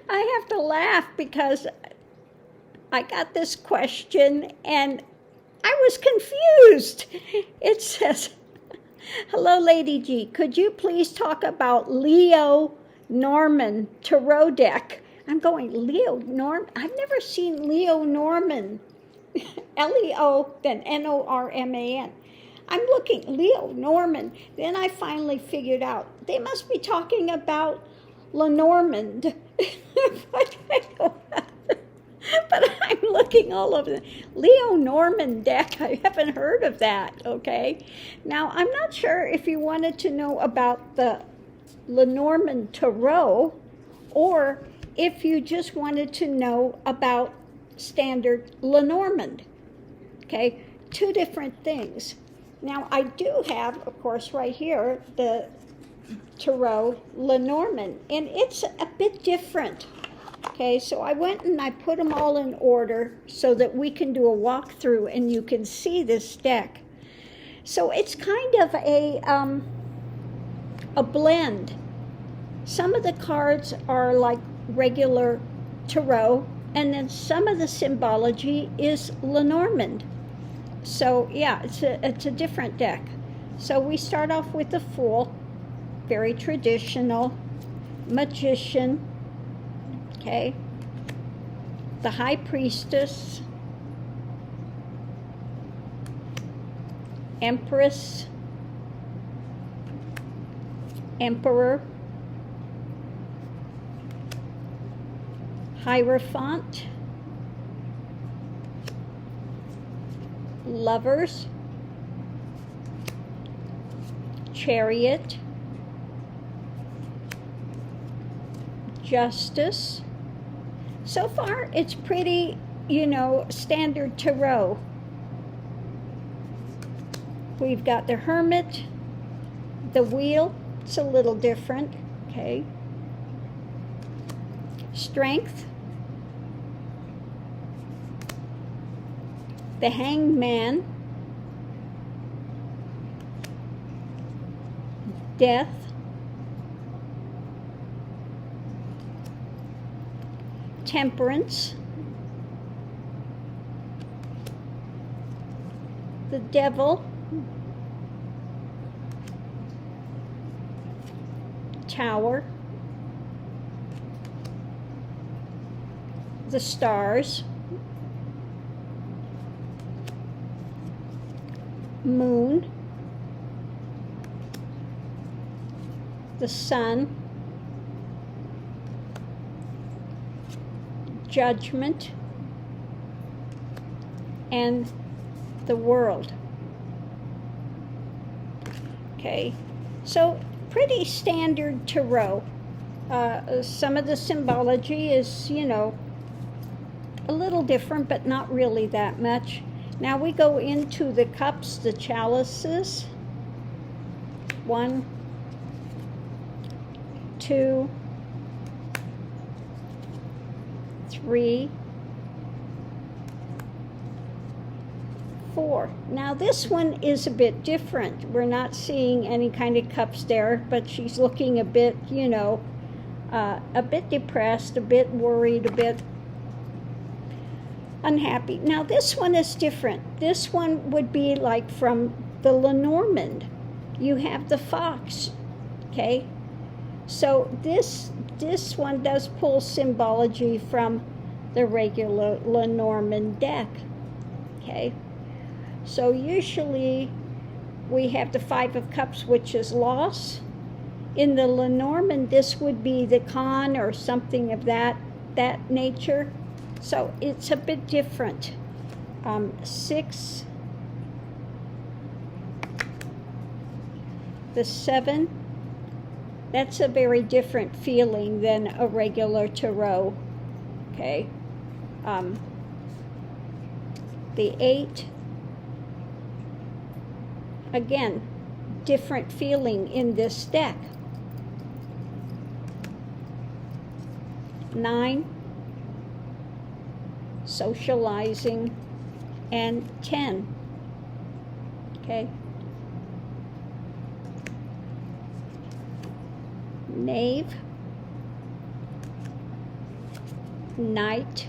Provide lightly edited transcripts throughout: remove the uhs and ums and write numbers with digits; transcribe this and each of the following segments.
I have to laugh because I got this question and I was confused. It says, hello, Lady G. Could you please talk about Lenormand tarot deck? I'm going, Lenormand? I've never seen Lenormand. L-E-O, then N-O-R-M-A-N. I'm looking, Lenormand. Then I finally figured out they must be talking about Lenormand. But I'm looking all over the Lenormand deck. I haven't heard of that, okay? Now, I'm not sure if you wanted to know about the Lenormand tarot or if you just wanted to know about standard Lenormand, okay? Two different things. Now, I do have, of course, right here, the tarot Lenormand, and it's a bit different. Okay, so I went and I put them all in order so that we can do a walkthrough and you can see this deck. So it's kind of a blend. Some of the cards are like regular tarot, and then some of the symbology is Lenormand. So yeah, it's a different deck. So we start off with the Fool, very traditional, Magician, okay, the High Priestess, Empress, Emperor, Hierophant, Lovers, Chariot, Justice. So far, it's pretty, standard tarot. We've got the Hermit, the Wheel, it's a little different, okay. Strength, the Hanged Man, Death, Temperance, the Devil, Tower, the Stars, Moon, the Sun, Judgment, and the World. Okay, so pretty standard tarot. Some of the symbology is, a little different, but not really that much. Now we go into the cups, the chalices. 1, 2, 3, 4. Now this one is a bit different. We're not seeing any kind of cups there, but she's looking a bit, a bit depressed, a bit worried, a bit unhappy. Now this one is different. This one would be like from the Lenormand. You have the Fox, okay? So this one does pull symbology from the regular Lenormand deck, okay? So usually we have the 5 of Cups, which is loss. In the Lenormand, this would be the Con or something of that nature. So it's a bit different. 6, the 7, that's a very different feeling than a regular tarot, okay? The 8, again, different feeling in this deck. 9, socializing, and 10, okay? Knave, Knight,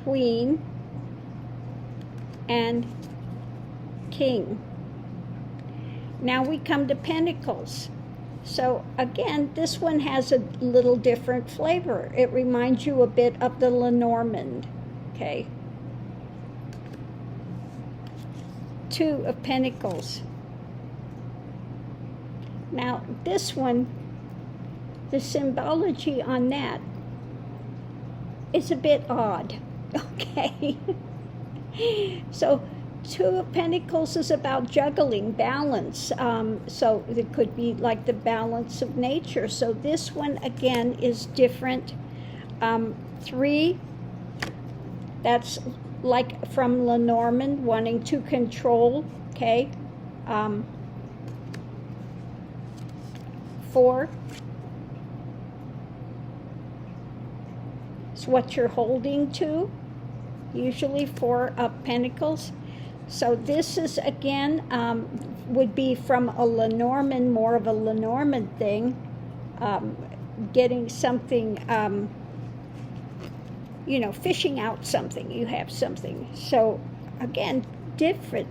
Queen, and King. Now we come to Pentacles. So again, this one has a little different flavor. It reminds you a bit of the Lenormand, okay? Two of Pentacles. Now this one, the symbology on that is a bit odd, okay? So Two of Pentacles is about juggling, balance. So it could be like the balance of nature. So this one, again, is different. Three, that's like from Lenormand, wanting to control, okay? Four is what you're holding to, usually Four of Pentacles. So this is, again, would be from a Lenormand, more of a Lenormand thing, getting something, you know, fishing out something. You have something. So, again, different.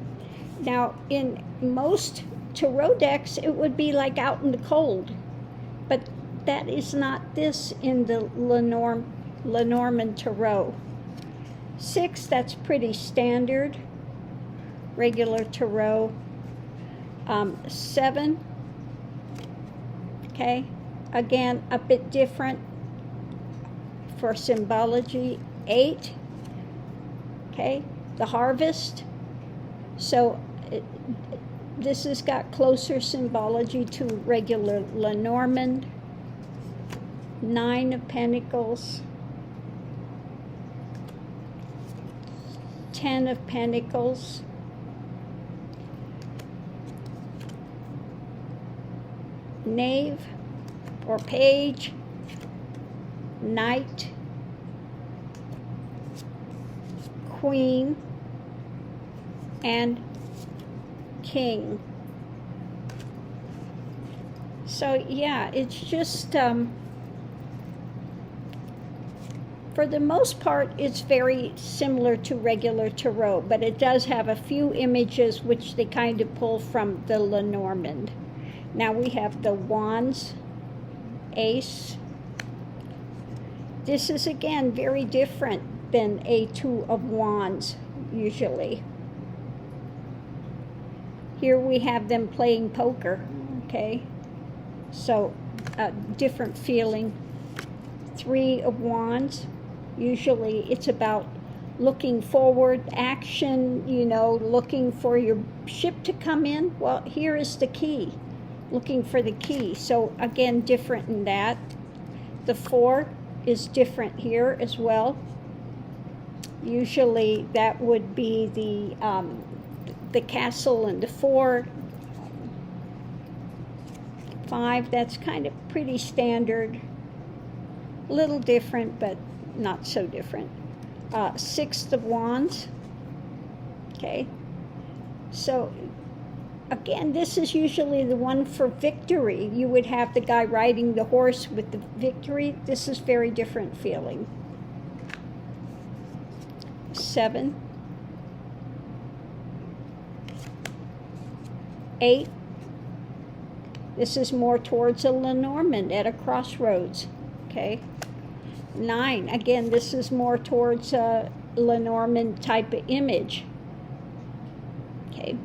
Now, in most tarot decks, it would be like out in the cold. But that is not this in the Lenormand tarot. Six, that's pretty standard. Regular tarot. Seven, okay, again, a bit different for symbology. Eight, okay, the harvest. So this has got closer symbology to regular Lenormand. Nine of Pentacles. 10 of Pentacles. Knave or Page, Knight, Queen, and King. So yeah, it's just for the most part, it's very similar to regular tarot, but it does have a few images which they kind of pull from the Lenormand. Now we have the Wands, Ace. This is, again, very different than a Two of Wands, usually. Here we have them playing poker, okay? So, a different feeling. Three of Wands. Usually it's about looking forward, action, you know, looking for your ship to come in. Well, here is the key. Looking for the key. So again, different in that. The Four is different here as well. Usually that would be the castle and the Four. Five, that's kind of pretty standard. A little different, but not so different. Six of Wands. Okay. So again, this is usually the one for victory. You would have the guy riding the horse with the victory. This is very different feeling. Seven. Eight. This is more towards a Lenormand at a crossroads. Okay. Nine. Again, this is more towards a Lenormand type of image. Okay.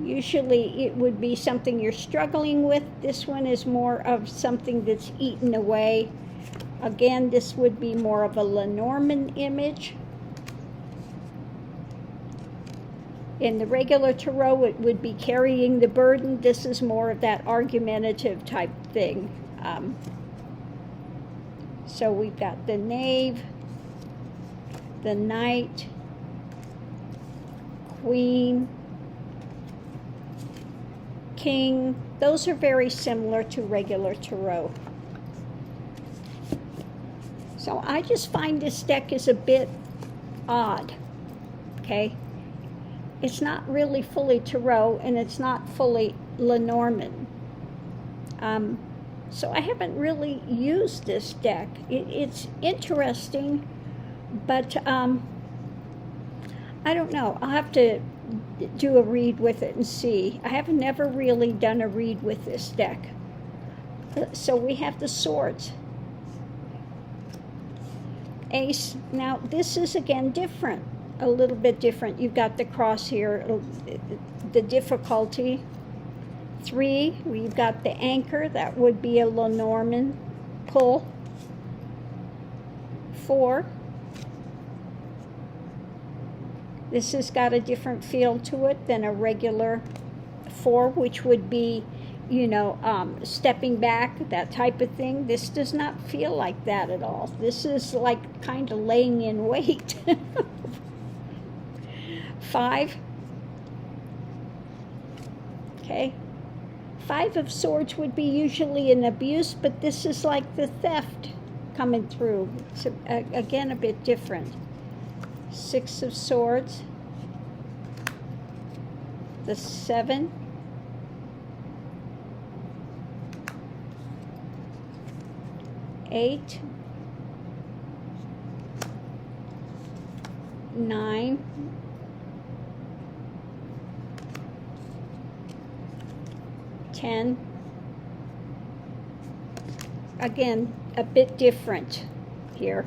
Usually it would be something you're struggling with. This one is more of something that's eaten away. Again, this would be more of a Lenormand image. In the regular tarot, it would be carrying the burden. This is more of that argumentative type thing. So we've got the Knave, the Knight, Queen, King. Those are very similar to regular tarot. So I just find this deck is a bit odd, okay? It's not really fully tarot, and it's not fully Lenormand. So I haven't really used this deck. It's interesting, but I don't know. I'll have to do a read with it and see. I have never really done a read with this deck. So we have the swords. Ace. Now this is again different, a little bit different. You've got the cross here, the difficulty. 3, we've got the anchor, that would be a Lenormand pull. 4, this has got a different feel to it than a regular 4, which would be, you know, stepping back, that type of thing. This does not feel like that at all. This is like kind of laying in wait. 5, okay. 5 of Swords would be usually an abuse, but this is like the theft coming through. It's again a bit different. 6 of Swords, the 7, 8, 9, 10. Again, a bit different here.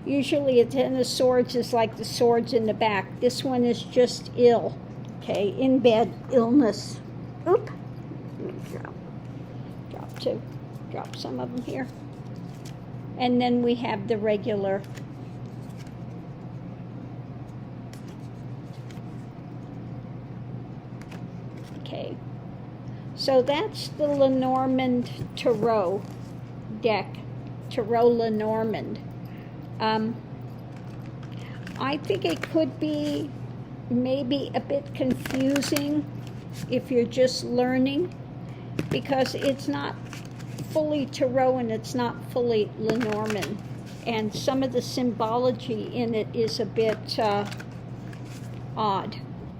Usually a 10 of Swords is like the swords in the back. This one is just ill, okay, in bed, illness. Oop, drop some of them here. And then we have the regular. Okay, so that's the Lenormand Tarot deck, Tarot Lenormand. I think it could be maybe a bit confusing if you're just learning, because it's not fully Tarot and it's not fully Lenormand, and some of the symbology in it is a bit odd.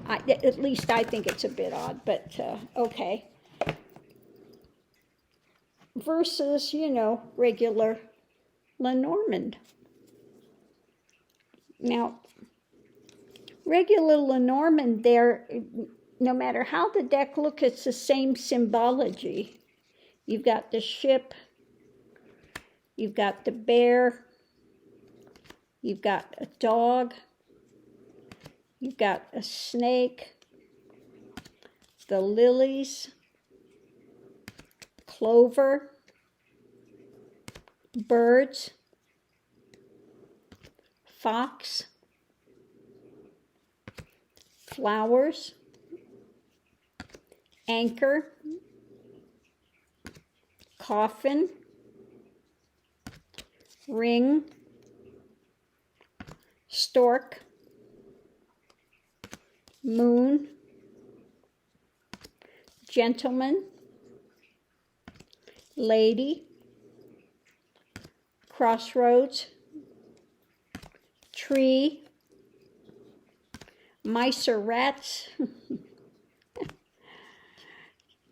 At least I think it's a bit odd, but okay. Versus, you know, regular Lenormand. Now, regular Lenormand there, no matter how the deck looks, it's the same symbology. You've got the ship, you've got the bear, you've got a dog, you've got a snake, the lilies, clover, birds, fox, flowers, anchor, coffin, ring, stork, moon, gentleman, lady, crossroads, tree, mice or rats.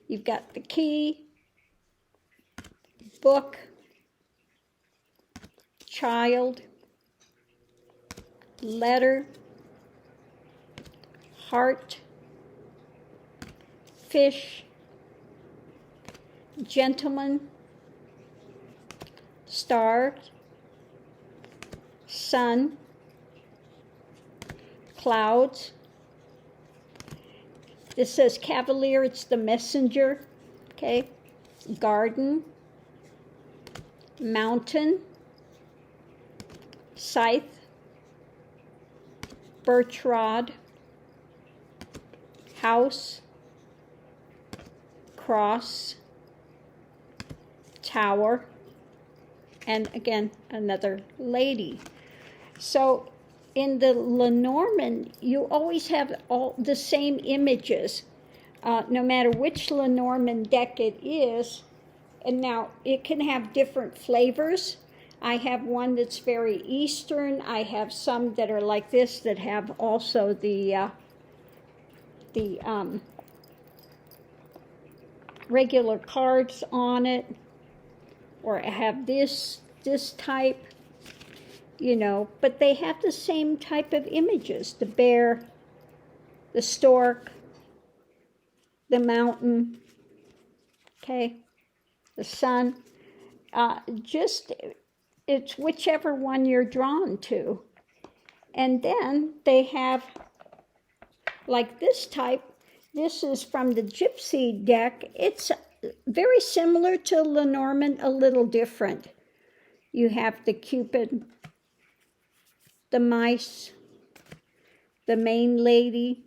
You've got the key, book, child, letter, heart, fish, gentleman, star, sun, clouds. This says cavalier, it's the messenger, okay? Garden, mountain, scythe, birch rod, house, cross, tower, and again, another lady. So in the Lenormand, you always have all the same images, no matter which Lenormand deck it is. And now it can have different flavors. I have one that's very Eastern. I have some that are like this that have also the regular cards on it, or have this type, you know, but they have the same type of images: the bear, the stork, the mountain, okay, the sun. Just, it's whichever one you're drawn to. And then they have, like this type, this is from the Gypsy deck. It's very similar to Lenormand, a little different. You have the Cupid, the mice, the main lady,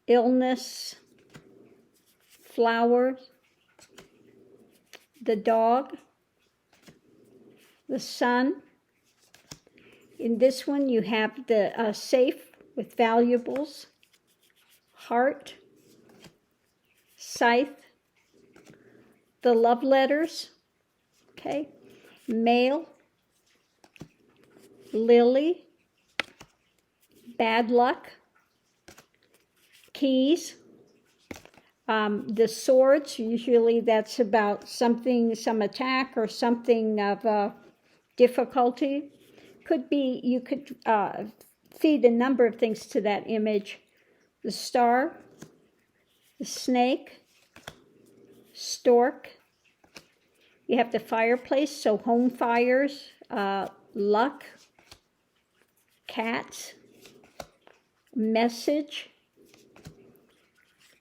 illness, flowers, the dog, the sun. In this one, you have the safe with valuables, heart, scythe, the love letters, okay, mail, lily, bad luck, keys, the swords. Usually that's about something, some attack or something of difficulty. Could be, you could feed a number of things to that image. The star, the snake, stork. You have the fireplace, so home fires, luck, cats, message.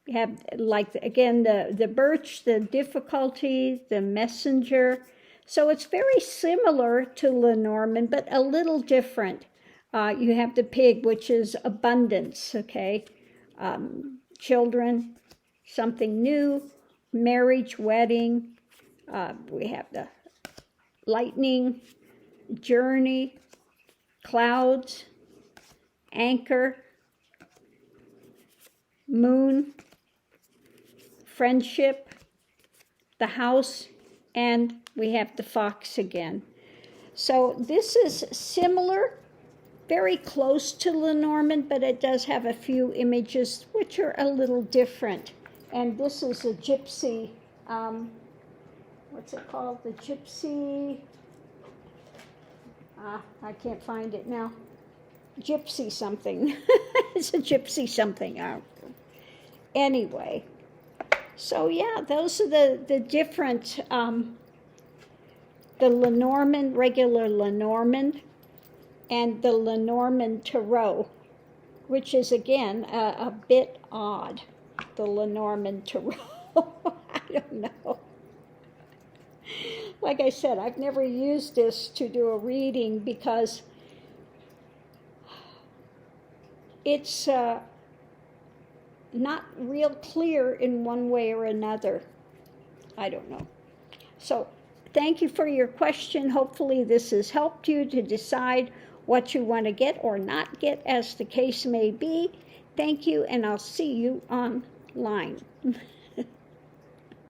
You have, like, again, the birch, the difficulty, the messenger. So it's very similar to Lenormand, but a little different. You have the pig, which is abundance, okay? Children, something new, marriage, wedding. We have the lightning, journey, clouds, anchor, moon, friendship, the house, and we have the fox again. So this is similar, very close to Lenormand, but it does have a few images which are a little different. And this is a Gypsy, what's it called? The Gypsy, I can't find it now. Gypsy something. It's a Gypsy something. Anyway, so yeah, those are the different, the Lenormand, regular Lenormand, and the Lenormand Tarot, which is, again, a bit odd, the Lenormand Tarot. I don't know. Like I said, I've never used this to do a reading because it's not real clear in one way or another. I don't know. So thank you for your question. Hopefully this has helped you to decide what you want to get or not get, as the case may be. Thank you, and I'll see you online.